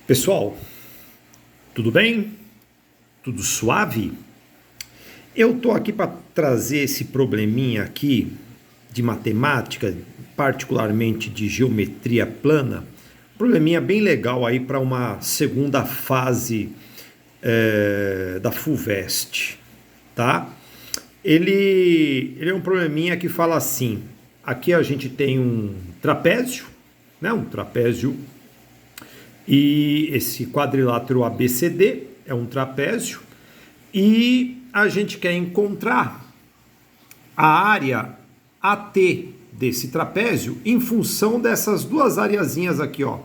Pessoal, tudo bem? Tudo suave? Eu tô aqui para trazer esse probleminha aqui de matemática, particularmente de geometria plana, probleminha bem legal aí para uma segunda fase da FUVEST, tá? Ele é um probleminha que fala assim: aqui a gente tem um trapézio, né? Um trapézio. E esse quadrilátero ABCD é um trapézio e a gente quer encontrar a área AT desse trapézio em função dessas duas areazinhas aqui, ó,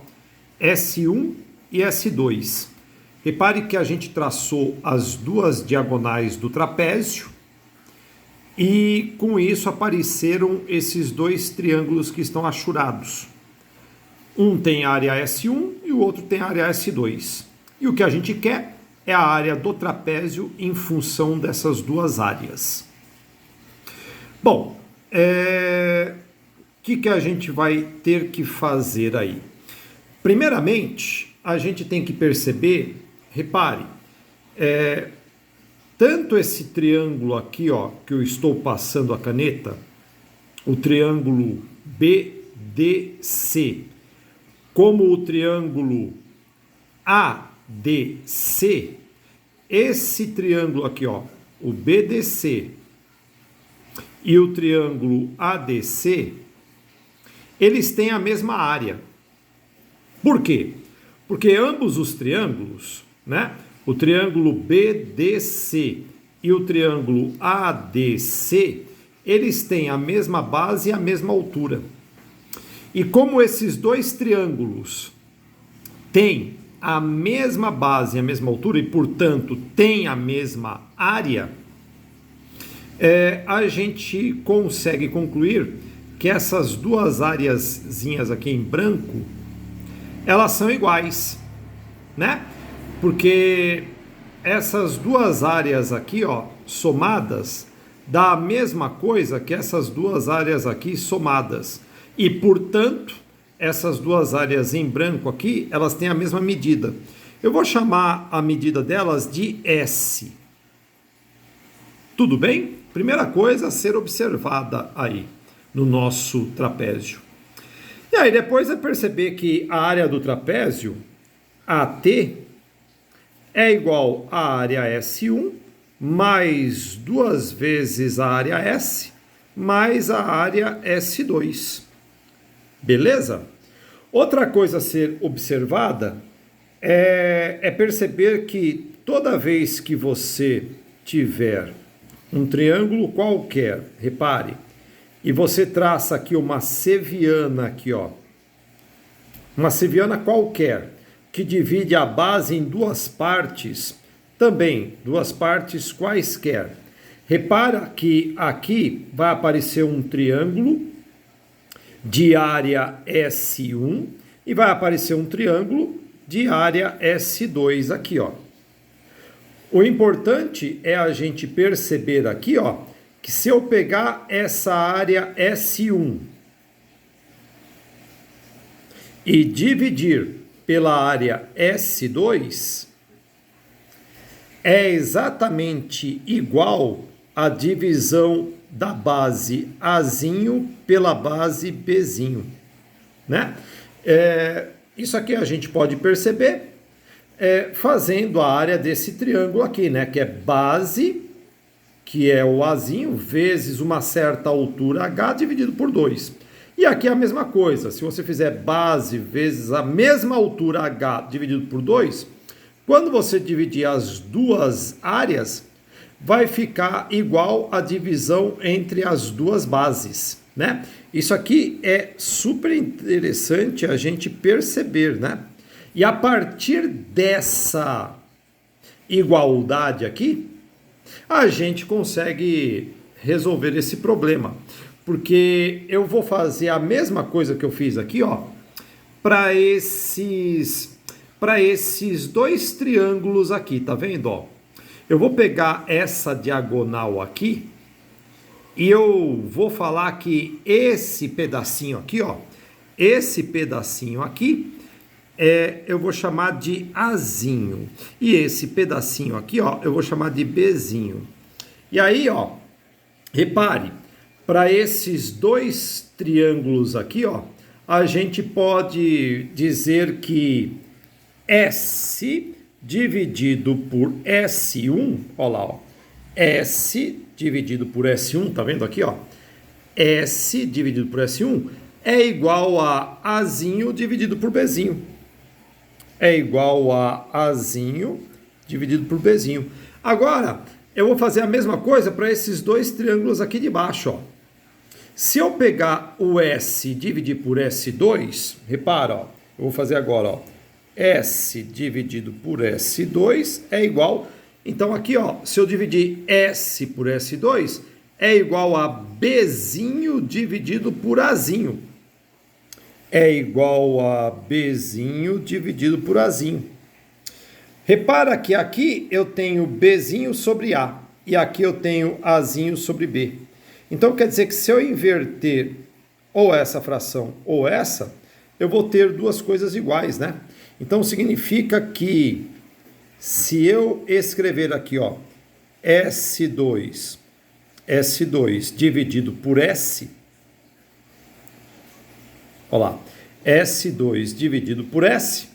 S1 e S2. Repare que a gente traçou as duas diagonais do trapézio e com isso apareceram esses dois triângulos que estão achurados. Um tem área S1 e o outro tem área S2. E o que a gente quer é a área do trapézio em função dessas duas áreas. Bom, o que a gente vai ter que fazer aí? Primeiramente, a gente tem que perceber, repare, tanto esse triângulo aqui, ó, que eu estou passando a caneta, o triângulo BDC, como o triângulo ADC, esse triângulo aqui, ó, o BDC e o triângulo ADC, eles têm a mesma área. Por quê? Porque ambos os triângulos, né, o triângulo BDC e o triângulo ADC, eles têm a mesma base e a mesma altura. E como esses dois triângulos têm a mesma base, a mesma altura e, portanto, têm a mesma área, a gente consegue concluir que essas duas áreazinhas aqui em branco, elas são iguais, né? Porque essas duas áreas aqui, ó, somadas, dá a mesma coisa que essas duas áreas aqui somadas. E, portanto, essas duas áreas em branco aqui, elas têm a mesma medida. Eu vou chamar a medida delas de S. Tudo bem? Primeira coisa a ser observada aí no nosso trapézio. E aí depois é perceber que a área do trapézio, AT, é igual à área S1 mais duas vezes a área S mais a área S2. Beleza? Outra coisa a ser observada é perceber que toda vez que você tiver um triângulo qualquer, repare, e você traça aqui uma seviana aqui, ó, uma seviana qualquer, que divide a base em duas partes, também duas partes quaisquer. Repara que aqui vai aparecer um triângulo de área S1 e vai aparecer um triângulo de área S2 aqui, ó. O importante é a gente perceber aqui, ó, que se eu pegar essa área S1 e dividir pela área S2, é exatamente igual à divisão da base Azinho pela base Bzinho, né? Isso aqui a gente pode perceber fazendo a área desse triângulo aqui, né? Que é base, que é o Azinho, vezes uma certa altura H dividido por 2. E aqui é a mesma coisa. Se você fizer base vezes a mesma altura H dividido por 2, quando você dividir as duas áreas, vai ficar igual a divisão entre as duas bases, né? Isso aqui é super interessante a gente perceber, né? E a partir dessa igualdade aqui, a gente consegue resolver esse problema. Porque eu vou fazer a mesma coisa que eu fiz aqui, ó, para esses dois triângulos aqui, tá vendo, ó? Eu vou pegar essa diagonal aqui e eu vou falar que esse pedacinho aqui, ó, esse pedacinho aqui eu vou chamar de Azinho. E esse pedacinho aqui, ó, eu vou chamar de Bzinho. E aí, ó, repare, para esses dois triângulos aqui, ó, a gente pode dizer que S dividido por S1, ó lá, ó, S dividido por S1, tá vendo aqui, ó? S dividido por S1 é igual a Azinho dividido por Bzinho. É igual a Azinho dividido por Bzinho. Agora, eu vou fazer a mesma coisa para esses dois triângulos aqui de baixo, ó. Se eu pegar o S e dividir por S2, repara, ó, eu vou fazer agora, ó, S dividido por S2 é igual, então aqui, ó, se eu dividir S por S2, é igual a Bzinho dividido por Azinho. É igual a Bzinho dividido por Azinho. Repara que aqui eu tenho Bzinho sobre A e aqui eu tenho Azinho sobre B. Então quer dizer que se eu inverter ou essa fração ou essa, eu vou ter duas coisas iguais, né? Então significa que se eu escrever aqui, ó, S2 dividido por S, olha lá, S2 dividido por S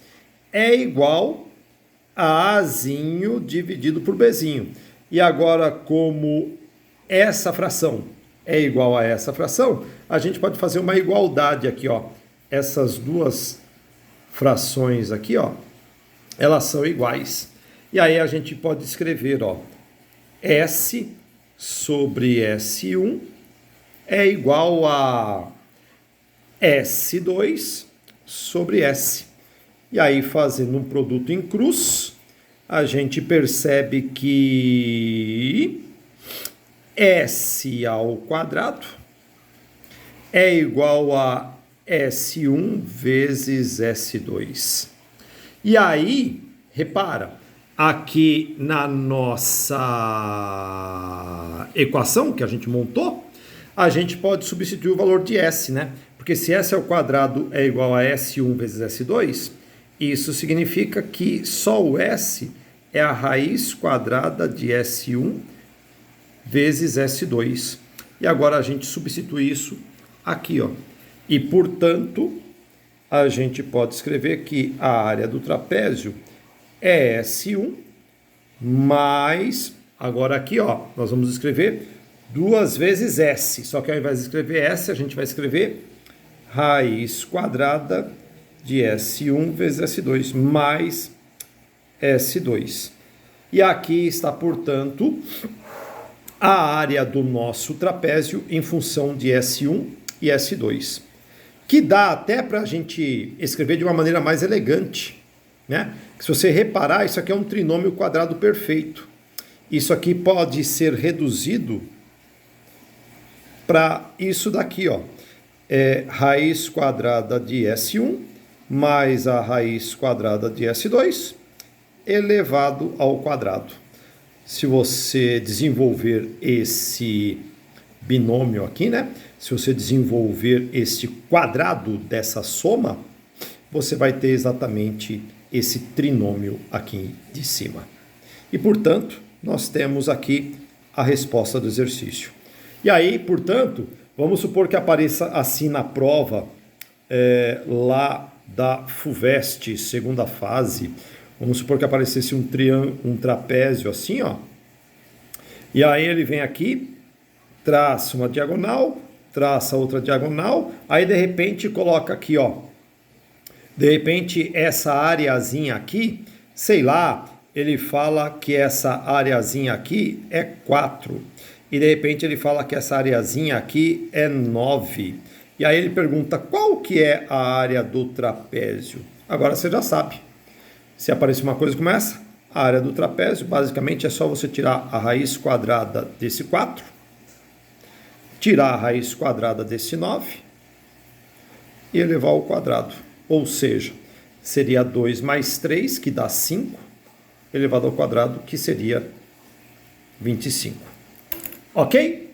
é igual a Azinho dividido por Bzinho. E agora, como essa fração é igual a essa fração, a gente pode fazer uma igualdade aqui, ó. Essas duas frações aqui, ó, elas são iguais. E aí a gente pode escrever, ó, S sobre S1 é igual a S2 sobre S. E aí, fazendo um produto em cruz, a gente percebe que S ao quadrado é igual a S1 vezes S2. E aí, repara, aqui na nossa equação que a gente montou, a gente pode substituir o valor de S, né? Porque se S ao quadrado é igual a S1 vezes S2, isso significa que só o S é a raiz quadrada de S1 vezes S2. E agora a gente substitui isso aqui, ó. E, portanto, a gente pode escrever que a área do trapézio é S1 mais, agora aqui, ó, nós vamos escrever 2 vezes S. Só que ao invés de escrever S, a gente vai escrever raiz quadrada de S1 vezes S2 mais S2. E aqui está, portanto, a área do nosso trapézio em função de S1 e S2, que dá até para a gente escrever de uma maneira mais elegante, né? Se você reparar, isso aqui é um trinômio quadrado perfeito. Isso aqui pode ser reduzido para isso daqui, ó. É raiz quadrada de S1 mais a raiz quadrada de S2 elevado ao quadrado. Se você desenvolver esse binômio aqui, né? Se você desenvolver este quadrado dessa soma, você vai ter exatamente esse trinômio aqui de cima. E, portanto, nós temos aqui a resposta do exercício. E aí, portanto, vamos supor que apareça assim na prova lá da FUVEST, segunda fase. Vamos supor que aparecesse um trapézio assim, ó. E aí ele vem aqui, traça uma diagonal, traça outra diagonal, aí de repente coloca aqui, ó. De repente essa areazinha aqui, sei lá, ele fala que essa areazinha aqui é 4. E de repente ele fala que essa areazinha aqui é 9. E aí ele pergunta qual que é a área do trapézio. Agora você já sabe. Se aparecer uma coisa como essa, a área do trapézio, basicamente é só você tirar a raiz quadrada desse 4, tirar a raiz quadrada desse 9 e elevar ao quadrado. Ou seja, seria 2 mais 3, que dá 5, elevado ao quadrado, que seria 25. Ok?